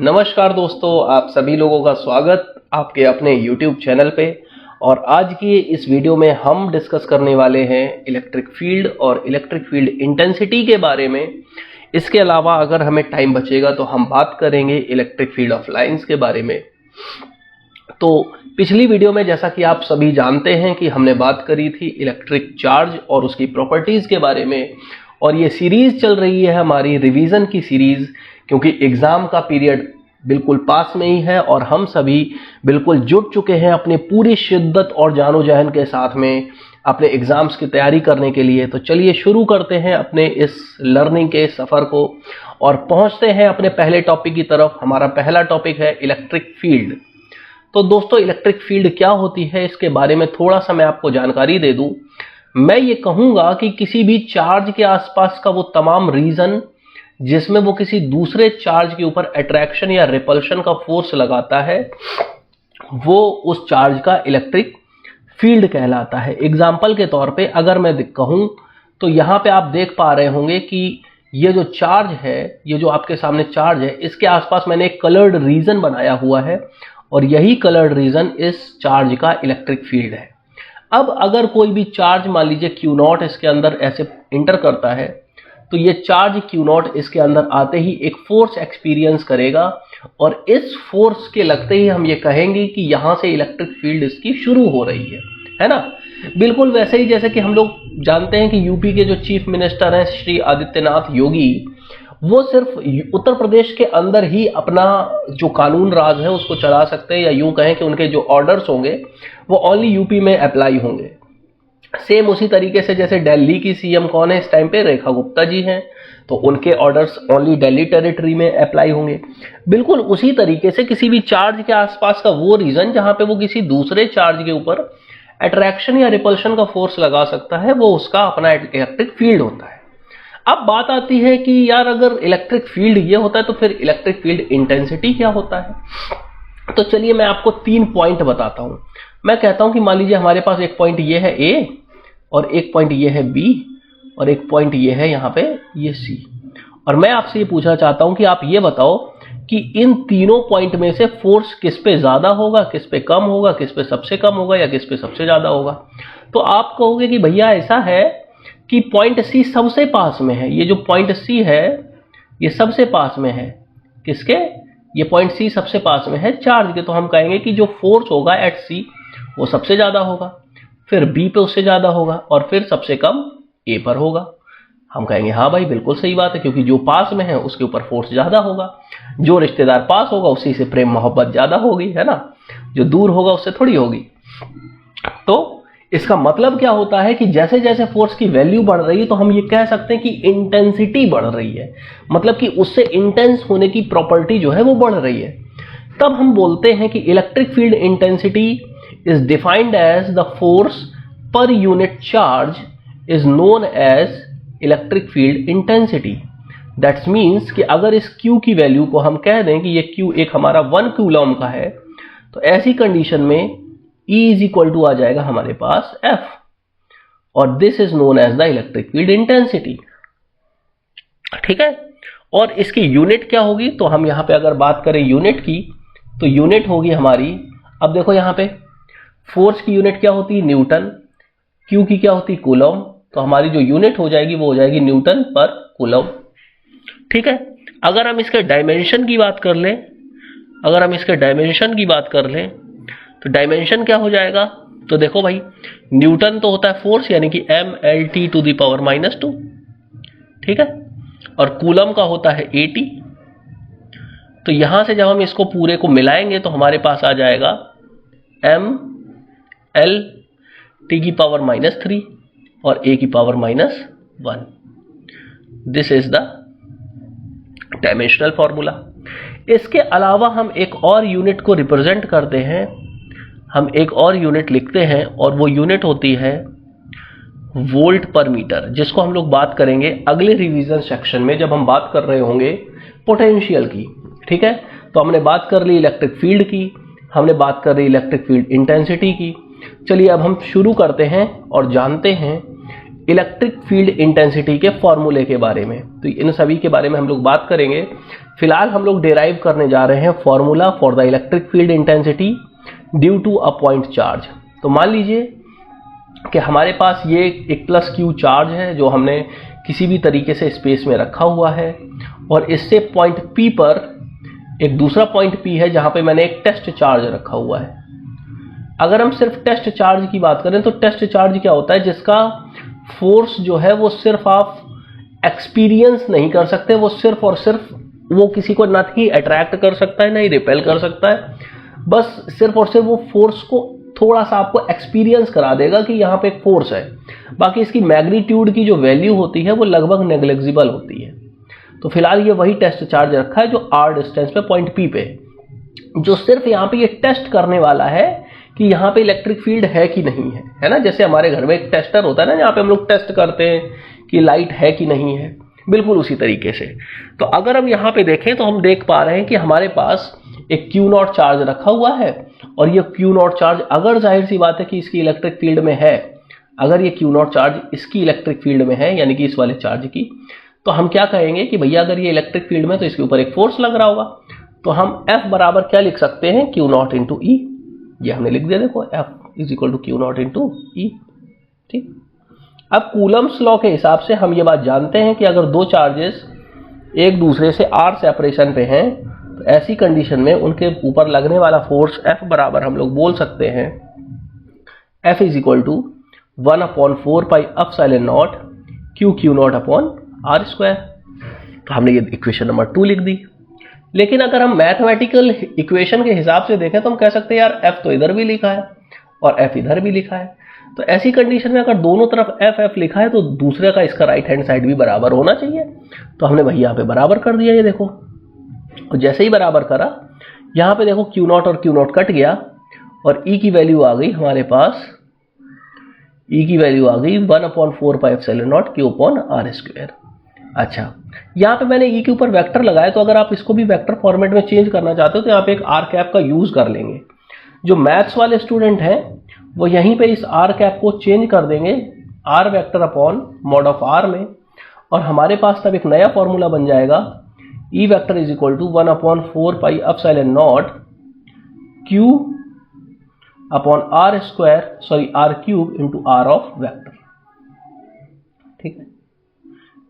नमस्कार दोस्तों, आप सभी लोगों का स्वागत आपके अपने YouTube चैनल पे। और आज की इस वीडियो में हम डिस्कस करने वाले हैं इलेक्ट्रिक फील्ड और इलेक्ट्रिक फील्ड इंटेंसिटी के बारे में। इसके अलावा अगर हमें टाइम बचेगा तो हम बात करेंगे इलेक्ट्रिक फील्ड ऑफ लाइंस के बारे में। तो पिछली वीडियो में जैसा कि आप सभी जानते हैं कि हमने बात करी थी इलेक्ट्रिक चार्ज और उसकी प्रॉपर्टीज़ के बारे में, और ये सीरीज़ चल रही है हमारी रिवीजन की सीरीज़, क्योंकि एग्ज़ाम का पीरियड बिल्कुल पास में ही है और हम सभी बिल्कुल जुट चुके हैं अपनी पूरी शिद्दत और जानो जहन के साथ में अपने एग्ज़ाम्स की तैयारी करने के लिए। तो चलिए शुरू करते हैं अपने इस लर्निंग के सफ़र को और पहुंचते हैं अपने पहले टॉपिक की तरफ। हमारा पहला टॉपिक है इलेक्ट्रिक फील्ड। तो दोस्तों, इलेक्ट्रिक फील्ड क्या होती है इसके बारे में थोड़ा सा मैं आपको जानकारी दे दूं। मैं ये कहूँगा कि किसी भी चार्ज के आसपास का वो तमाम रीजन जिसमें वो किसी दूसरे चार्ज के ऊपर अट्रैक्शन या रिपल्शन का फोर्स लगाता है, वो उस चार्ज का इलेक्ट्रिक फील्ड कहलाता है। एग्जाम्पल के तौर पे अगर मैं कहूँ तो यहाँ पे आप देख पा रहे होंगे कि ये जो चार्ज है, ये जो आपके सामने चार्ज है, इसके आसपास मैंने एक कलर्ड रीजन बनाया हुआ है और यही कलर्ड रीजन इस चार्ज का इलेक्ट्रिक फील्ड है। अब अगर कोई भी चार्ज मान लीजिए Q0 इसके अंदर ऐसे इंटर करता है, तो ये चार्ज Q0 इसके अंदर आते ही एक फोर्स एक्सपीरियंस करेगा और इस फोर्स के लगते ही हम ये कहेंगे कि यहाँ से इलेक्ट्रिक फील्ड इसकी शुरू हो रही है ना। बिल्कुल वैसे ही जैसे कि हम लोग जानते हैं कि यूपी के जो चीफ मिनिस्टर हैं श्री आदित्यनाथ योगी, वो सिर्फ उत्तर प्रदेश के अंदर ही अपना जो कानून राज है उसको चला सकते हैं, या यूं कहें कि उनके जो ऑर्डर्स होंगे वो ओनली यूपी में अप्लाई होंगे। सेम उसी तरीके से जैसे दिल्ली की सीएम कौन है इस टाइम पे, रेखा गुप्ता जी हैं, तो उनके ऑर्डर्स ओनली दिल्ली टेरिटरी में अप्लाई होंगे। बिल्कुल उसी तरीके से किसी भी चार्ज के आसपास का वो रीजन जहां पे वो किसी दूसरे चार्ज के ऊपर अट्रैक्शन या रिपल्शन का फोर्स लगा सकता है, वो उसका अपना इलेक्ट्रिक फील्ड होता है। अब बात आती है कि यार अगर इलेक्ट्रिक फील्ड ये होता है तो फिर इलेक्ट्रिक फील्ड इंटेंसिटी क्या होता है। तो चलिए मैं आपको 3 पॉइंट बताता हूं। मैं कहता हूं कि मान लीजिए हमारे पास एक पॉइंट ये है A और एक पॉइंट ये है B और एक पॉइंट ये है यहाँ पे ये C, और मैं आपसे ये पूछना चाहता हूं कि आप ये बताओ कि इन तीनों पॉइंट में से फोर्स किस पे ज्यादा होगा, किस पे कम होगा, किस पे सबसे कम होगा या किस पे सबसे ज्यादा होगा। तो आप कहोगे कि भैया ऐसा है कि पॉइंट C सबसे पास में है। ये जो पॉइंट C है ये सबसे पास में है किसके, ये पॉइंट C सबसे पास में है चार्ज के। तो हम कहेंगे कि जो फोर्स होगा एट C वो सबसे ज्यादा होगा, फिर B पे उससे ज्यादा होगा और फिर सबसे कम A पर होगा। हम कहेंगे हाँ भाई बिल्कुल सही बात है, क्योंकि जो पास में है उसके ऊपर फोर्स ज्यादा होगा, जो रिश्तेदार पास होगा उसी से प्रेम मोहब्बत ज्यादा होगी, है ना, जो दूर होगा उससे थोड़ी होगी। तो इसका मतलब क्या होता है कि जैसे जैसे फोर्स की वैल्यू बढ़ रही है तो हम ये कह सकते हैं कि इंटेंसिटी बढ़ रही है, मतलब कि उससे इंटेंस होने की प्रॉपर्टी जो है वो बढ़ रही है। तब हम बोलते हैं कि electric field intensity is defined as the force per unit charge is known as electric field intensity. That's means कि अगर इस Q की वैल्यू को हम कह दें कि ये Q एक हमारा 1 कूलम का है, तो ऐसी कंडीशन में E इज इक्वल टू आ जाएगा हमारे पास F, और this is known as the electric field intensity. ठीक है, और इसकी यूनिट क्या होगी, तो हम यहां पे अगर बात करें यूनिट की तो यूनिट होगी हमारी, अब देखो यहां पे फोर्स की यूनिट क्या होती है न्यूटन, Q की क्या होती है कूलम, तो हमारी जो यूनिट हो जाएगी वो हो जाएगी न्यूटन पर कूलम। ठीक है, अगर हम इसके डायमेंशन की बात कर लें, तो डायमेंशन क्या हो जाएगा, तो देखो भाई न्यूटन तो होता है फोर्स यानी कि mLT टू द पावर -2, ठीक है, और कूलम का होता है AT। तो यहां से जब हम इसको पूरे को मिलाएंगे तो हमारे पास आ जाएगा mLT की पावर -3 और A की power -1। This is the dimensional formula. इसके अलावा हम एक और यूनिट को रिप्रेजेंट करते हैं, हम एक और यूनिट लिखते हैं और वो यूनिट होती है वोल्ट पर मीटर, जिसको हम लोग बात करेंगे अगले रिवीजन सेक्शन में जब हम बात कर रहे होंगे पोटेंशियल की। ठीक है, तो हमने बात कर ली इलेक्ट्रिक फील्ड की, हमने बात कर ली इलेक्ट्रिक फील्ड इंटेंसिटी की। चलिए अब हम शुरू करते हैं और जानते हैं इलेक्ट्रिक फील्ड इंटेंसिटी के फॉर्मूले के बारे में। तो इन सभी के बारे में हम लोग बात करेंगे। फिलहाल हम लोग डिराइव करने जा रहे हैं formula for the electric field intensity due to a point charge. तो मान लीजिए कि हमारे पास ये एक प्लस क्यू चार्ज है जो हमने किसी भी तरीके से स्पेस में रखा हुआ है, और इससे पॉइंट P पर एक दूसरा पॉइंट P है जहां पे मैंने एक टेस्ट चार्ज रखा हुआ है। अगर हम सिर्फ टेस्ट चार्ज की बात करें तो टेस्ट चार्ज क्या होता है, जिसका फोर्स जो है वो सिर्फ आप एक्सपीरियंस नहीं कर सकते, वो सिर्फ और सिर्फ वो किसी को ना ही अट्रैक्ट कर सकता है ना ही रिपेल कर सकता है, बस सिर्फ और सिर्फ वो फोर्स को थोड़ा सा आपको एक्सपीरियंस करा देगा कि यहाँ पे एक फोर्स है। बाकी इसकी मैग्नीट्यूड की जो वैल्यू होती है वो लगभग नेग्लिजिबल होती है। तो फिलहाल ये वही टेस्ट चार्ज रखा है जो r डिस्टेंस पे पॉइंट P पे, जो सिर्फ यहाँ पे ये टेस्ट करने वाला है कि यहाँ पे इलेक्ट्रिक फील्ड है कि नहीं है ना। जैसे हमारे घर में एक टेस्टर होता है ना, जहाँ पे हम लोग टेस्ट करते हैं कि लाइट है कि नहीं है, बिल्कुल उसी तरीके से। तो अगर हम यहाँ पे देखें तो हम देख पा रहे हैं कि हमारे पास एक Q0 चार्ज रखा हुआ है, और ये Q0 चार्ज अगर जाहिर सी बात है कि इसकी इलेक्ट्रिक फील्ड में है, अगर ये Q0 चार्ज इसकी इलेक्ट्रिक फील्ड में है यानी कि इस वाले चार्ज की, तो हम क्या कहेंगे कि भैया अगर ये इलेक्ट्रिक फील्ड में तो इसके ऊपर एक फोर्स लग रहा होगा। तो हम F बराबर क्या लिख सकते हैं, Q0 इंटू ई। ये हमने लिख दिया, देखो F is equal to Q0 into E. ठीक, अब कूलम्स लॉ के हिसाब से हम ये बात जानते हैं कि अगर दो चार्जेस एक दूसरे से r सेपरेशन पे हैं तो ऐसी कंडीशन में उनके ऊपर लगने वाला फोर्स F बराबर हम लोग बोल सकते हैं F is equal to 1/4 pi epsilon naught Q0 upon r square. तो हमने ये इक्वेशन नंबर 2 लिख दी। लेकिन अगर हम मैथमेटिकल इक्वेशन के हिसाब से देखें तो हम कह सकते हैं यार F तो इधर भी लिखा है और F इधर भी लिखा है, तो ऐसी कंडीशन में अगर दोनों तरफ F लिखा है तो दूसरे का इसका राइट हैंड साइड भी बराबर होना चाहिए। तो हमने वही यहाँ पे बराबर कर दिया, ये देखो। और जैसे ही बराबर करा, यहाँ पे देखो Q0 और Q0 कट गया और E की वैल्यू आ गई हमारे पास, E की वैल्यू आ गई 1/4 pi epsilon naught Q upon r square. अच्छा, यहाँ पे मैंने E के ऊपर वेक्टर लगाया, तो अगर आप इसको भी वेक्टर फॉर्मेट में चेंज करना चाहते हो तो यहाँ पे एक r कैप का यूज कर लेंगे। जो मैथ्स वाले स्टूडेंट हैं वो यहीं पे इस r कैप को चेंज कर देंगे r vector upon mod of r में, और हमारे पास तब एक नया फॉर्मूला बन जाएगा E vector is equal to 1/4 pi epsilon naught Q upon r square, sorry r cube into r of vector. ठीक है,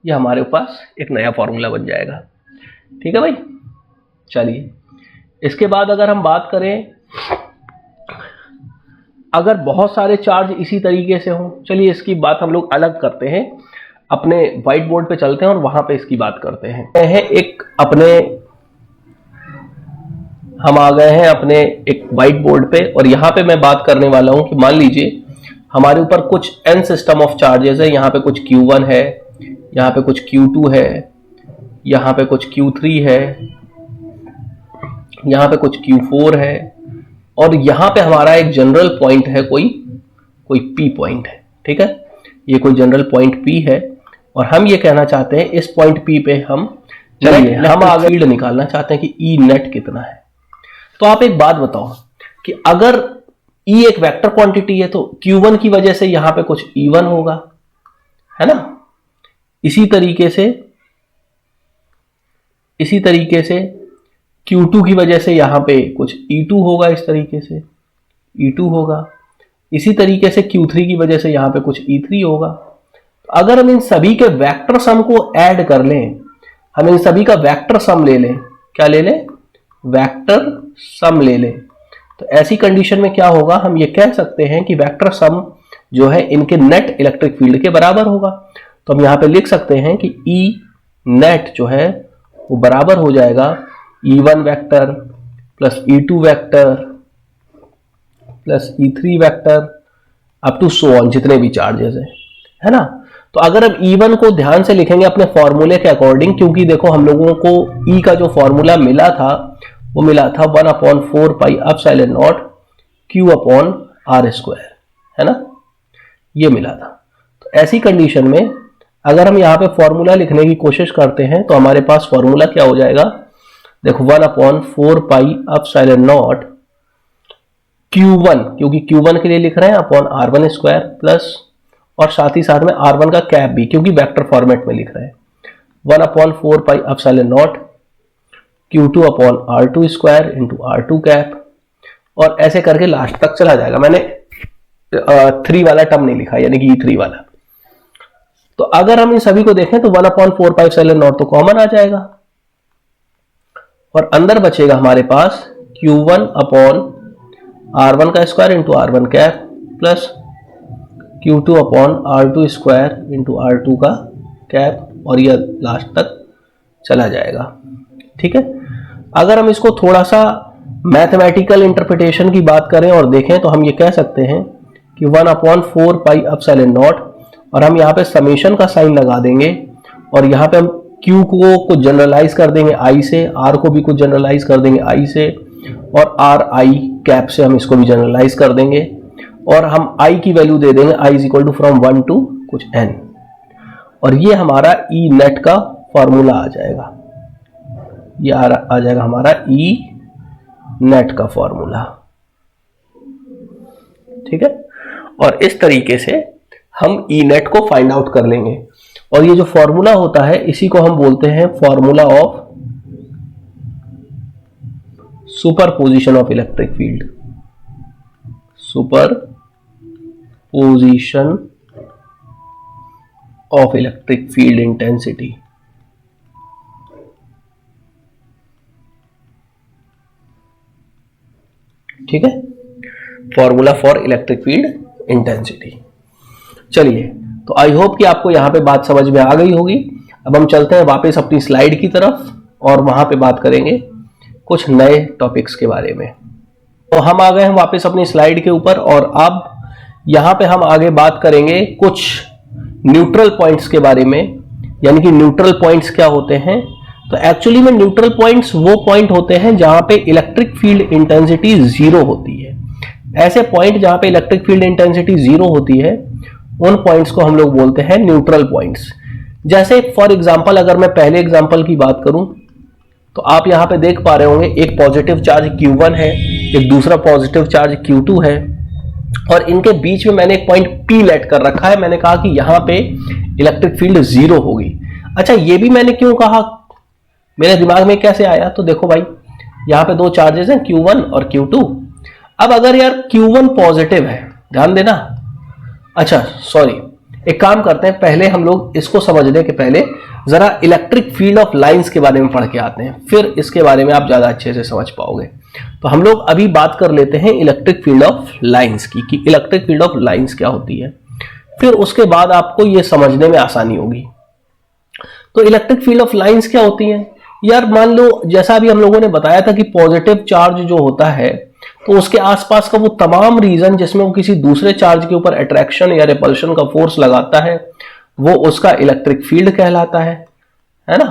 ये हमारे पास एक नया फॉर्मूला बन जाएगा। ठीक है भाई, चलिए इसके बाद अगर हम बात करें, अगर बहुत सारे चार्ज इसी तरीके से हों, चलिए इसकी बात हम लोग अलग करते हैं, अपने व्हाइट बोर्ड पे चलते हैं और वहां पे इसकी बात करते हैं। हम आ गए हैं अपने एक व्हाइट बोर्ड पे, और यहाँ पे मैं बात करने वाला हूं कि मान लीजिए हमारे ऊपर कुछ n सिस्टम ऑफ चार्जेस है। यहाँ पे कुछ Q1 है, यहाँ पे कुछ Q2 है, यहाँ पे कुछ Q3 है, यहाँ पे कुछ Q4 है, और यहाँ पे हमारा एक जनरल पॉइंट है, कोई P पॉइंट है। ठीक है, ये कोई जनरल पॉइंट P है, और हम ये कहना चाहते हैं इस पॉइंट P पे हम आगे फील्ड निकालना चाहते हैं कि E नेट कितना है। तो आप एक बात बताओ कि अगर E एक वेक्टर क्वांटिटी है तो Q1 की वजह से यहाँ पे कुछ E1 होगा, है ना। इसी तरीके से Q2 की वजह से यहाँ पे कुछ E2 होगा, इस तरीके से E2 होगा। इसी तरीके से Q3 की वजह से यहाँ पे कुछ E3 होगा। तो अगर हम इन सभी के वेक्टर सम को ऐड कर लें, हम इन सभी का वेक्टर सम ले लें, क्या ले लें, वेक्टर सम ले लें, तो ऐसी कंडीशन में क्या होगा, हम ये कह सकते हैं कि वेक्टर सम जो है इनके नेट इलेक्ट्रिक फील्ड के बराबर होगा। तो हम यहाँ पे लिख सकते हैं कि E नेट जो है वो बराबर हो जाएगा E1 vector plus E2 vector plus E3 vector up to so on, जितने भी चार्जेस हैं, है ना। तो अगर हम E1 को ध्यान से लिखेंगे अपने फॉर्मूले के अकॉर्डिंग, क्योंकि देखो हम लोगों को E का जो फॉर्मूला मिला था वो मिला था 1/4 pi epsilon naught Q upon r square, है ना, ये मिला था। तो ऐसी कंडीशन में अगर हम यहाँ पे फॉर्मूला लिखने की कोशिश करते हैं तो हमारे पास फॉर्मूला क्या हो जाएगा, देखो 1/4 पाई एप्सिलॉन नॉट Q1, क्योंकि Q1 के लिए लिख रहे हैं, अपॉन r1 स्क्वायर प्लस और साथ ही साथ में R1 का कैप भी, क्योंकि वेक्टर फॉर्मेट में लिख रहे हैं। 1/4 pi epsilon naught Q2 upon R2 square into R2 cap, और ऐसे करके लास्ट तक चला जाएगा। मैंने 3 वाला टर्म नहीं लिखा, यानी कि E3 वाला। तो अगर हम इन सभी को देखें तो 1/4 पाई एप्सिलॉन नॉट तो कॉमन आ जाएगा, और अंदर बचेगा हमारे पास Q1 अपॉन R1 का square into R1 cap plus Q2 upon R2 square into R2 का कैप, और यह लास्ट तक चला जाएगा। ठीक है, अगर हम इसको थोड़ा सा मैथमेटिकल इंटरप्रिटेशन की बात करें और देखें तो हम ये कह सकते हैं कि 1/4 पाई एप्सिलॉन नॉट, और हम यहाँ पे समेशन का साइन लगा देंगे, और यहाँ पे हम Q को कुछ जनरलाइज कर देंगे I से, R को भी कुछ जनरलाइज कर देंगे I से, और RI कैप से हम इसको भी जनरलाइज कर देंगे, और हम I की वैल्यू दे देंगे I is equal to from 1 to कुछ n, और ये हमारा E नेट का फॉर्मूला आ जाएगा। ये आ जाएगा हमारा E नेट का फॉर्मूला। ठीक है, और इस तरीके से हम E नेट को फाइंड आउट कर लेंगे, और ये जो फॉर्मूला होता है इसी को हम बोलते हैं formula of superposition of electric field. Superposition of electric field intensity. ठीक है, formula for electric field intensity. चलिए, तो आई होप कि आपको यहां पे बात समझ में आ गई होगी। अब हम चलते हैं वापस अपनी स्लाइड की तरफ, और वहां पे बात करेंगे कुछ नए टॉपिक्स के बारे में। तो हम आ गए हैं वापस अपनी स्लाइड के ऊपर, और अब यहां पे हम आगे बात करेंगे कुछ न्यूट्रल पॉइंट्स के बारे में। यानी कि न्यूट्रल पॉइंट्स क्या होते हैं? तो एक्चुअली में न्यूट्रल पॉइंट्स वो पॉइंट होते हैं जहां पे इलेक्ट्रिक फील्ड इंटेंसिटी जीरो होती है। ऐसे पॉइंट जहां पे इलेक्ट्रिक फील्ड इंटेंसिटी जीरो होती है, उन पॉइंट्स को हम लोग बोलते हैं न्यूट्रल पॉइंट्स। जैसे फॉर एग्जांपल, अगर मैं पहले एग्जांपल की बात करूं तो आप यहां पे देख पा रहे होंगे, एक पॉजिटिव चार्ज Q1 है, एक दूसरा पॉजिटिव चार्ज Q2 है, और इनके बीच में मैंने एक पॉइंट P लेट कर रखा है। मैंने कहा कि यहां पे इलेक्ट्रिक फील्ड जीरो होगी। अच्छा, ये भी मैंने क्यों कहा, मेरे दिमाग में कैसे आया? तो देखो भाई, यहां पे दो चार्जेस हैं Q1 और Q2। अब अगर यार Q1 पॉजिटिव है, ध्यान देना। अच्छा सॉरी, एक काम करते हैं, पहले हम लोग इसको समझने के पहले जरा इलेक्ट्रिक फील्ड ऑफ लाइंस के बारे में पढ़ के आते हैं, फिर इसके बारे में आप ज्यादा अच्छे से समझ पाओगे। तो हम लोग अभी बात कर लेते हैं इलेक्ट्रिक फील्ड ऑफ लाइंस की, कि इलेक्ट्रिक फील्ड ऑफ लाइंस क्या होती है, फिर उसके बाद आपको यह समझने में आसानी होगी। तो इलेक्ट्रिक फील्ड ऑफ लाइंस क्या होती है यार? मान लो जैसा अभी हम लोगों ने बताया था कि पॉजिटिव चार्ज जो होता है, तो उसके आसपास का वो तमाम रीजन जिसमें वो किसी दूसरे चार्ज के ऊपर अट्रैक्शन या रिपल्शन का फोर्स लगाता है, वो उसका इलेक्ट्रिक फील्ड कहलाता है ना?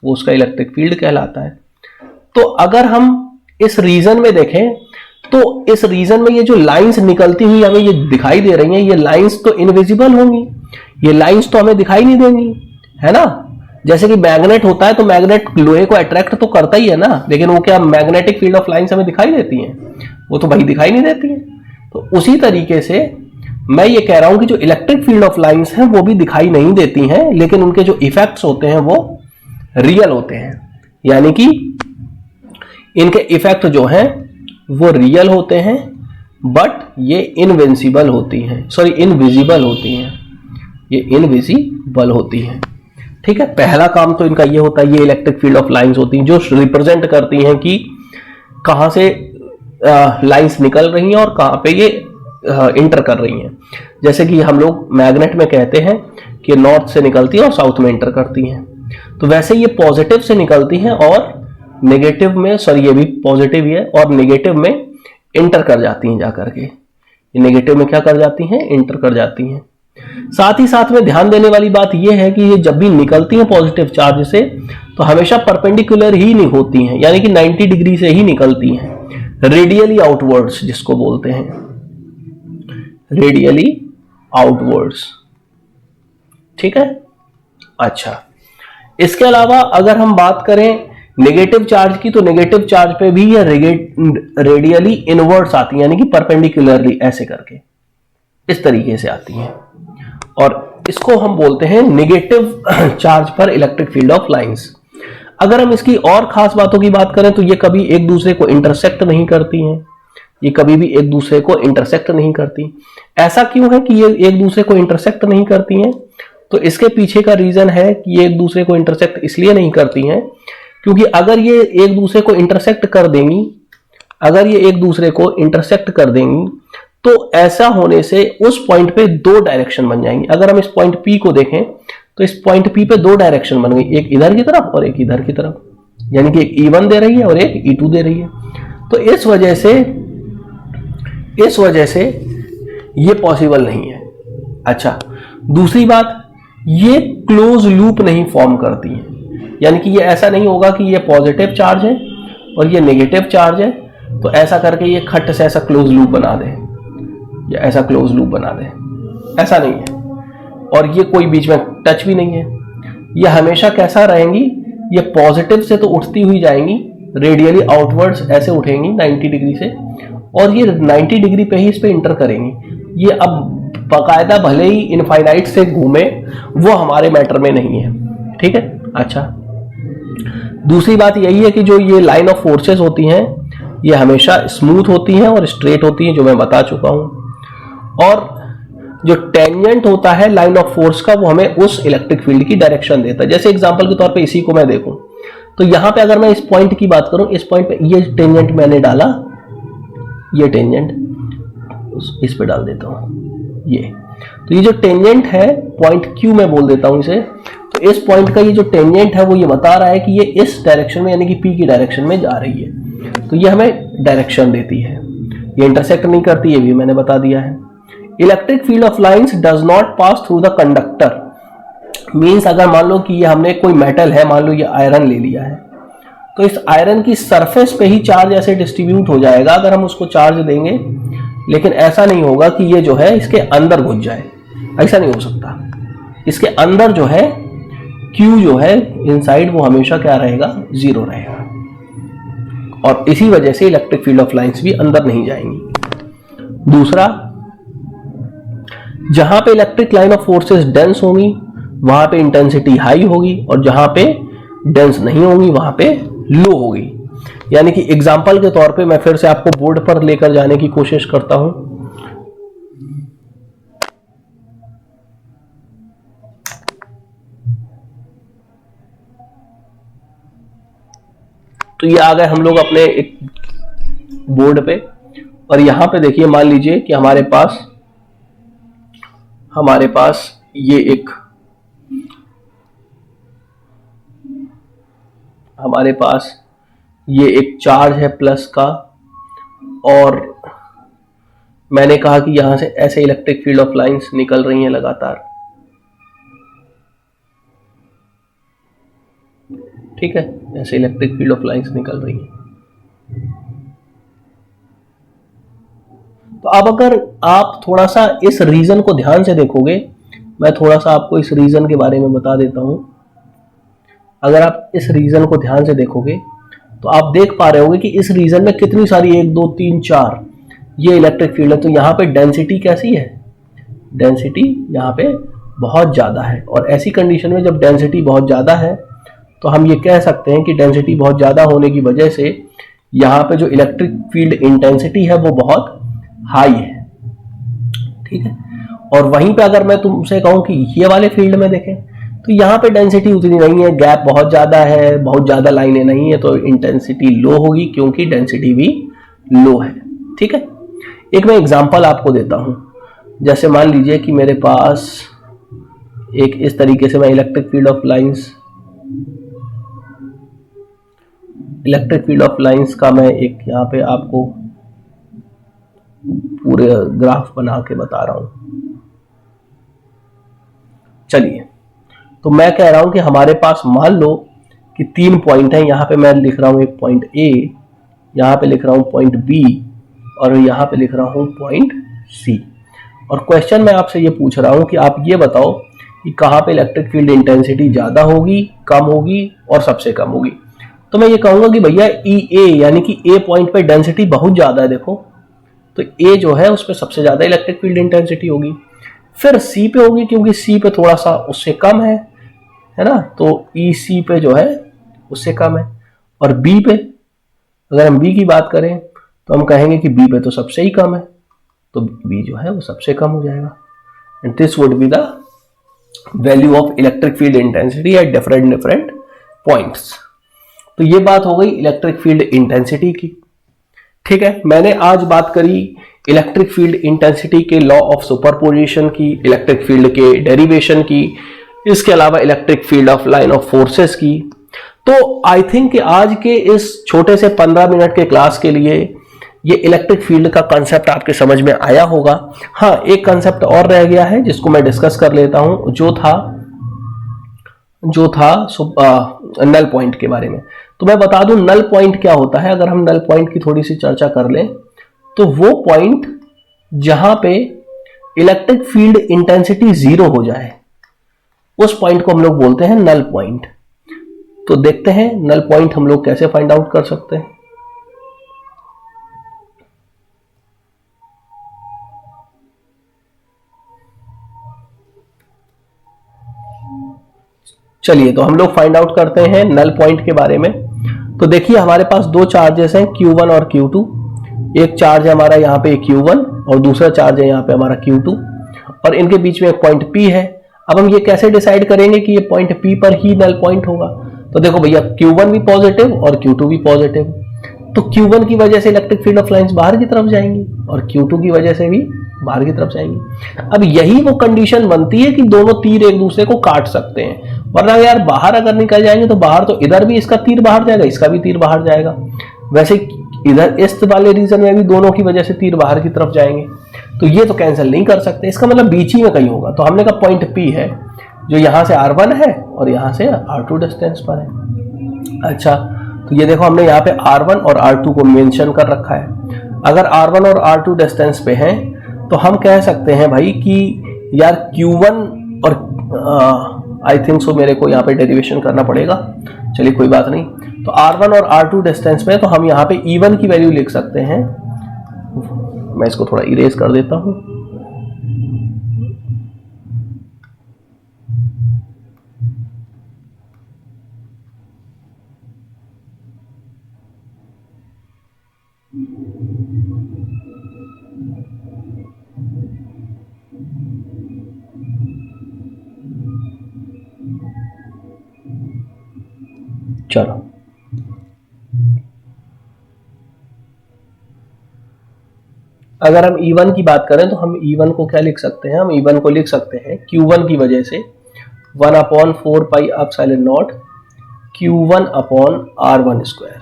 वो उसका इलेक्ट्रिक फील्ड कहलाता है। तो अगर हम इस रीजन में देखें, तो इस रीजन में ये जो लाइंस निकलती हुई हमें ये दिखाई दे रही हैं, ये लाइंस तो इनविजिबल होंगी, ये लाइंस तो हमें दिखाई नहीं देंगी, है ना? जैसे कि मैग्नेट होता है, तो मैग्नेट लोहे को अट्रैक्ट तो करता ही है ना, लेकिन वो क्या मैग्नेटिक फील्ड ऑफ लाइंस हमें दिखाई देती हैं? वो तो भाई दिखाई नहीं देती है। तो उसी तरीके से मैं ये कह रहा हूं कि जो इलेक्ट्रिक फील्ड ऑफ लाइंस हैं वो भी दिखाई नहीं देती हैं, लेकिन उनके जो इफेक्ट्स होते हैं वो रियल होते हैं। यानी कि इनके इफेक्ट जो हैं वो रियल होते हैं, बट ये इनविजिबल होती हैं, ये इनविजिबल होती हैं। ठीक है, पहला काम तो इनका ये होता है, ये इलेक्ट्रिक फील्ड ऑफ लाइंस होती हैं जो रिप्रेजेंट करती हैं कि कहां से लाइंस निकल रही हैं और कहां पे ये इंटर कर रही हैं। जैसे कि हम लोग मैग्नेट में कहते हैं कि नॉर्थ से निकलती है और साउथ में इंटर करती हैं, तो वैसे ये पॉजिटिव से निकलती हैं और नेगेटिव में, सॉरी ये भी पॉजिटिव ही है, और नेगेटिव में इंटर कर जाती हैं जाकर के। ये नेगेटिव में क्या कर जाती हैं? इंटर कर जाती हैं। साथ ही साथ में ध्यान देने वाली बात यह है कि ये जब भी निकलती हैं पॉजिटिव चार्ज से, तो हमेशा परपेंडिकुलर ही नहीं होती हैं, यानी कि 90 डिग्री से ही निकलती हैं, रेडियली आउटवर्ड्स जिसको बोलते हैं, रेडियली आउटवर्ड्स। ठीक है, अच्छा, इसके अलावा अगर हम बात करें नेगेटिव चार्ज की, तो नेगेटिव चार्ज पे भी ये रेडियली इनवर्ड्स आती हैं, यानी कि परपेंडिकुलरली ऐसे करके इस तरीके से आती हैं। और इसको हम बोलते हैं नेगेटिव चार्ज पर इलेक्ट्रिक फील्ड ऑफ लाइंस। अगर हम इसकी और खास बातों की बात करें तो ये कभी एक दूसरे को इंटरसेक्ट नहीं करती हैं, ये कभी भी एक दूसरे को इंटरसेक्ट नहीं करती। ऐसा क्यों है कि ये एक दूसरे को इंटरसेक्ट नहीं करती हैं? तो इसके पीछे का रीजन है कि ये एक दूसरे को इंटरसेक्ट इसलिए नहीं करती हैं क्योंकि अगर ये एक दूसरे को इंटरसेक्ट कर देंगी, अगर ये एक दूसरे को इंटरसेक्ट कर देंगी तो ऐसा होने से उस पॉइंट पे दो डायरेक्शन बन जाएंगी। अगर हम इस पॉइंट P को देखें तो इस पॉइंट P पे दो डायरेक्शन बन गई, एक इधर की तरफ और एक इधर की तरफ, यानी कि एक E1 दे रही है और एक E2 दे रही है। तो इस वजह से ये पॉसिबल नहीं है। अच्छा, दूसरी बात, ये क्लोज लूप नहीं फॉर्म करती है, यानी कि ये ऐसा नहीं होगा कि ये पॉजिटिव चार्ज है और ये नेगेटिव चार्ज है तो ऐसा करके ये खट से ऐसा क्लोज लूप बना दे या ऐसा क्लोज लूप बना दे, ऐसा नहीं है। और ये कोई बीच में टच भी नहीं है, ये हमेशा कैसा रहेंगी, ये पॉजिटिव से तो उठती हुई जाएंगी, रेडियली आउटवर्ड्स ऐसे उठेंगी 90 डिग्री से, और ये 90 डिग्री पे ही इस पे इंटर करेंगी। ये अब बाकायदा भले ही इनफाइनाइट से घूमे, वो हमारे मैटर में नहीं है, ठीक है। अच्छा, दूसरी बात यही है कि जो ये लाइन ऑफ फोर्सेस होती हैं ये हमेशा स्मूथ होती हैं और स्ट्रेट होती हैं, जो मैं बता चुका हूं। और जो टेंजेंट होता है लाइन ऑफ फोर्स का, वो हमें उस इलेक्ट्रिक फील्ड की डायरेक्शन देता है। जैसे एग्जांपल के तौर पे इसी को मैं देखूं तो यहां पे अगर मैं इस पॉइंट की बात करूं, इस पॉइंट पे ये टेंजेंट मैंने डाला, ये टेंजेंट इस पे डाल देता हूं, ये तो ये जो टेंजेंट है पॉइंट Q मैं बोल देता हूं इसे, तो इस पॉइंट का ये जो टेंजेंट है वो ये बता रहा है कि ये इस डायरेक्शन में यानी कि P की डायरेक्शन में जा रही है, तो ये हमें डायरेक्शन देती है। ये इंटरसेक्ट नहीं करती, ये भी मैंने बता दिया है। Electric field of lines does not pass through the conductor, means अगर मान लो कि ये हमने कोई मेटल है, मान लो ये आयरन ले लिया है, तो इस आयरन की सरफेस पे ही चार्ज ऐसे डिस्ट्रीब्यूट हो जाएगा अगर हम उसको चार्ज देंगे, लेकिन ऐसा नहीं होगा कि ये जो है इसके अंदर घुस जाए, ऐसा नहीं हो सकता। इसके अंदर जो है Q जो है इनसाइड, वो हमेशा क्या रहेगा, 0 रहेगा, और इसी वजह से इलेक्ट्रिक फील्ड ऑफ लाइंस भी अंदर नहीं जाएंगी। दूसरा, जहां पे electric line of forces dense होंगी वहां पे इंटेंसिटी हाई होगी, और जहां पे डेंस नहीं होंगी वहां पे लो होगी। यानी कि एग्जांपल के तौर पे मैं फिर से आपको बोर्ड पर लेकर जाने की कोशिश करता हूं। तो ये आ गए हम लोग अपने एक बोर्ड पे, और यहां पे देखिए, मान लीजिए कि हमारे पास ये एक चार्ज है प्लस का, और मैंने कहा कि यहां से ऐसे इलेक्ट्रिक फील्ड ऑफ लाइंस निकल रही हैं लगातार, ठीक है, ऐसे इलेक्ट्रिक फील्ड ऑफ लाइंस निकल रही हैं। तो अब अगर आप थोड़ा सा इस रीजन को ध्यान से देखोगे, मैं थोड़ा सा आपको इस रीजन के बारे में बता देता हूं। अगर आप इस रीजन को ध्यान से देखोगे तो आप देख पा रहे होगे कि इस रीजन में कितनी सारी 1 2 3 4 ये इलेक्ट्रिक फील्ड है। तो यहाँ पे डेंसिटी कैसी है, डेंसिटी यहाँ पे बहुत ज़्यादा है, और ऐसी कंडीशन में जब डेंसिटी बहुत ज़्यादा है तो हम ये कह सकते हैं कि डेंसिटी बहुत ज़्यादा होने की वजह से यहाँ पे जो इलेक्ट्रिक फील्ड इंटेंसिटी है वो बहुत हाई है, ठीक है। और वहीं पे अगर मैं तुमसे कहूँ कि ये वाले फील्ड में देखें तो यहाँ पे डेंसिटी उतनी नहीं है, गैप बहुत ज़्यादा है, बहुत ज़्यादा लाइनें नहीं है, तो इंटेंसिटी लो होगी क्योंकि डेंसिटी भी लो है, ठीक है। एक मैं एग्जांपल आपको देता हूँ, जैसे मान लीजिए कि मेरे पास एक इस तरीके से मैं इलेक्ट्रिक फील्ड ऑफ लाइंस का मैं एक यहाँ पे आपको पूरे ग्राफ बना के बता रहा हूँ। चलिए, तो मैं कह रहा हूं कि हमारे पास मान लो कि 3 पॉइंट हैं। यहाँ पे मैं लिख रहा हूं एक पॉइंट A, यहाँ पे लिख रहा हूं पॉइंट B, और यहाँ पे लिख रहा हूं पॉइंट C। और क्वेश्चन मैं आपसे ये पूछ रहा हूं कि आप ये बताओ कि कहाँ पे इलेक्ट्रिक फील्ड इंटेंसिटी ज़्यादा होगी, कम होगी और सबसे कम होगी। तो मैं ये कहूँगा कि भैया EA यानी कि A पॉइंट पे डेंसिटी बहुत ज़्यादा है, देखो, तो A जो है उस पर सबसे ज़्यादा इलेक्ट्रिक फील्ड इंटेंसिटी होगी। फिर सी पे होगी क्योंकि सी पे थोड़ा सा उससे कम है ना, तो ई सी पे जो है उससे कम है। और बी पे अगर हम बी की बात करें तो हम कहेंगे कि बी पे तो सबसे ही कम है, तो बी जो है वो सबसे कम हो जाएगा। And this would be the value of electric field intensity at different points. तो ये बात हो गई इलेक्ट्रिक फील्ड इंटेंसिटी की। ठीक है, मैंने आज बात करी इलेक्ट्रिक फील्ड इंटेंसिटी के लॉ ऑफ सुपरपोजिशन की, इलेक्ट्रिक फील्ड के डेरिवेशन की, इसके अलावा electric field of line of forces की। तो आई थिंक कि आज के इस छोटे से 15 मिनट के क्लास के लिए ये इलेक्ट्रिक फील्ड का कंसेप्ट आपके समझ में आया होगा। हाँ, एक कंसेप्ट और रह गया है जिसको मैं डिस्कस कर लेता हूं, जो था नल पॉइंट के बारे में। तो मैं बता दूं नल पॉइंट क्या होता है। अगर हम नल पॉइंट की थोड़ी सी चर्चा कर लें तो वो पॉइंट जहां पे इलेक्ट्रिक फील्ड इंटेंसिटी 0 हो जाए उस पॉइंट को हम लोग बोलते हैं नल पॉइंट। तो देखते हैं नल पॉइंट हम लोग कैसे फाइंड आउट कर सकते हैं। चलिए, तो हम लोग फाइंड आउट करते हैं नल पॉइंट के बारे में। तो देखिए, हमारे पास दो चार्जेस हैं Q1 और Q2। एक चार्ज है हमारा यहाँ पे Q1 और दूसरा चार्ज है यहाँ पे हमारा Q2, और इनके बीच में एक पॉइंट P है। अब हम ये कैसे डिसाइड करेंगे कि ये पॉइंट P पर ही नल पॉइंट होगा? तो देखो भैया, Q1 भी पॉजिटिव और Q2 भी पॉजिटिव, तो Q1 की वजह से इलेक्ट्रिक फील्ड ऑफ लाइंस बाहर की तरफ जाएंगी और Q2 की वजह से भी बाहर की तरफ जाएंगी। अब यही वो कंडीशन बनती है कि दोनों तीर एक दूसरे को काट सकते हैं, वरना यार बाहर अगर निकल जाएंगे तो बाहर तो इधर भी इसका तीर बाहर जाएगा, इसका भी तीर बाहर जाएगा। वैसे इधर इस वाले रीजन में भी दोनों की वजह से तीर बाहर की तरफ जाएंगे, तो ये तो कैंसिल नहीं कर सकते। इसका मतलब बीच ही में कहीं होगा। तो हमने कहा पॉइंट P है जो यहां से R1 है और यहां से R2 डिस्टेंस पर है। अच्छा, तो ये देखो हमने यहाँ पे R1 और R2 को मेंशन कर रखा है। अगर R1 और R2 डिस्टेंस पे हैं तो हम कह सकते हैं भाई कि यार Q1 और आई थिंक सो मेरे को यहाँ पे डेरिवेशन करना पड़ेगा, चलिए कोई बात नहीं। तो R1 और R2 डिस्टेंस में तो हम यहाँ पे E1 की वैल्यू लिख सकते हैं। मैं इसको थोड़ा इरेज कर देता हूँ। चलो, अगर हम E1 की बात करें तो हम E1 को क्या लिख सकते हैं? हम E1 को लिख सकते हैं Q1 की वजह से 1/4 pi epsilon naught Q1 upon R1 square.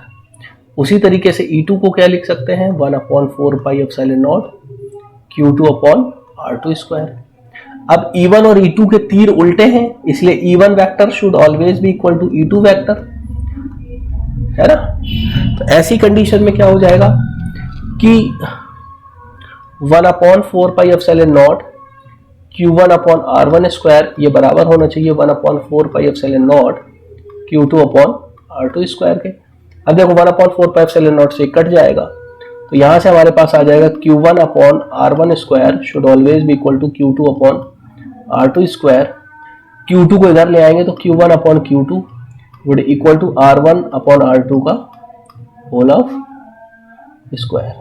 उसी तरीके से E2 को क्या लिख सकते हैं? 1/4 pi epsilon naught Q2 upon R2 square. अब E1 और E2 के तीर उल्टे हैं, इसलिए E1 vector should always be equal to E2 vector, है ना। तो ऐसी कंडीशन में क्या हो जाएगा कि 1/4 pi epsilon naught Q1 upon R1 square ये बराबर होना चाहिए 1/4 pi epsilon naught Q2 upon R2 square के। अब देखो 1/4 पाई एप्सिलॉन नॉट से कट जाएगा, तो यहां से हमारे पास आ जाएगा Q1 upon R1 square should always be equal to Q2 upon R2 square. Q2 को इधर ले आएंगे तो Q1 upon Q2 would equal to R1 upon R2 का whole of square.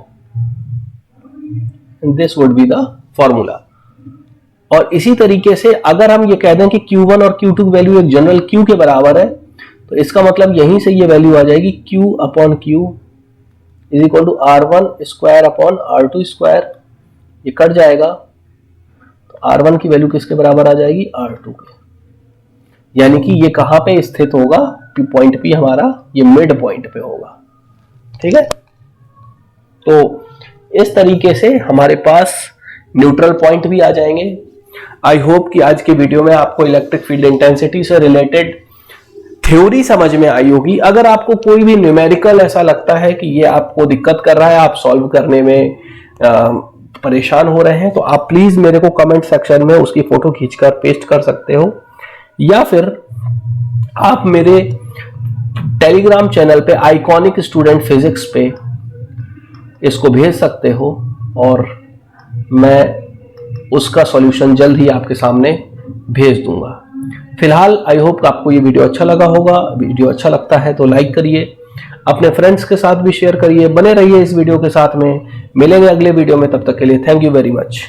This would be the formula. और इसी तरीके से अगर हम ये कह दें कि Q1 और Q2 की वैल्यू एक जनरल Q के बराबर है, तो इसका मतलब यहीं से ये वैल्यू आ जाएगी Q upon Q is equal to R1 square upon R2 square. ये कट जाएगा तो R1 की वैल्यू किसके बराबर आ जाएगी? R2 के। यानी कि ये कहां पे स्थित होगा? पॉइंट P हमारा ये मिड पॉइंट पे होगा। ठीक है, तो इस तरीके से हमारे पास न्यूट्रल पॉइंट भी आ जाएंगे। आई होप कि आज के वीडियो में आपको इलेक्ट्रिक फील्ड इंटेंसिटी से रिलेटेड थ्योरी समझ में आई होगी। अगर आपको कोई भी न्यूमेरिकल ऐसा लगता है कि ये आपको दिक्कत कर रहा है, आप सॉल्व करने में परेशान हो रहे हैं, तो आप प्लीज मेरे को कमेंट सेक्शन में उसकी फोटो खींचकर पेस्ट कर सकते हो, या फिर आप मेरे टेलीग्राम चैनल पे आइकॉनिक स्टूडेंट फिजिक्स पे इसको भेज सकते हो और मैं उसका सॉल्यूशन जल्द ही आपके सामने भेज दूंगा। फिलहाल आई होप आपको ये वीडियो अच्छा लगा होगा। वीडियो अच्छा लगता है तो लाइक करिए, अपने फ्रेंड्स के साथ भी शेयर करिए, बने रहिए इस वीडियो के साथ में। मिलेंगे अगले वीडियो में, तब तक के लिए थैंक यू वेरी मच।